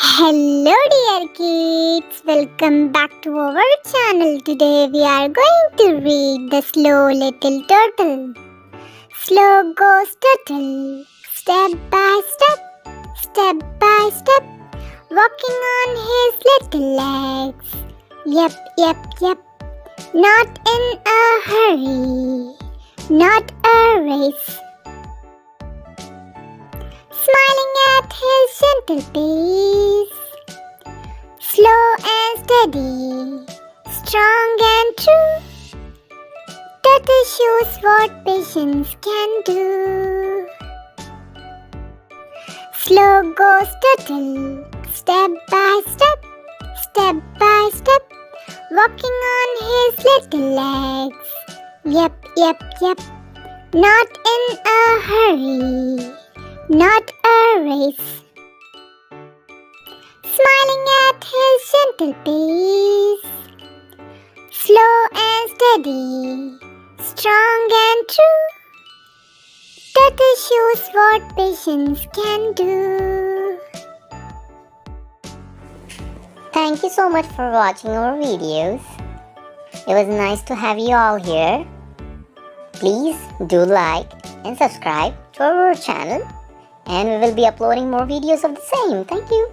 Hello dear kids, welcome back to our channel. Today we are going to read The Slow Little Turtle. Slow goes turtle, step by step, walking on his little legs. Yep, not in a hurry, not a race. Smiling at his gentle pace, slow and steady, strong and true. Turtle shows what patience can do. Slow goes turtle, step by step, walking on his little legs. Yep, not in a hurry, not a race. Smiling at his gentle pace, slow and steady, strong and true. Turtle shows what patience can do. Thank you so much for watching our videos. It was nice to have you all here. Please do like and subscribe to our channel, and we will be uploading more videos of the same. Thank you.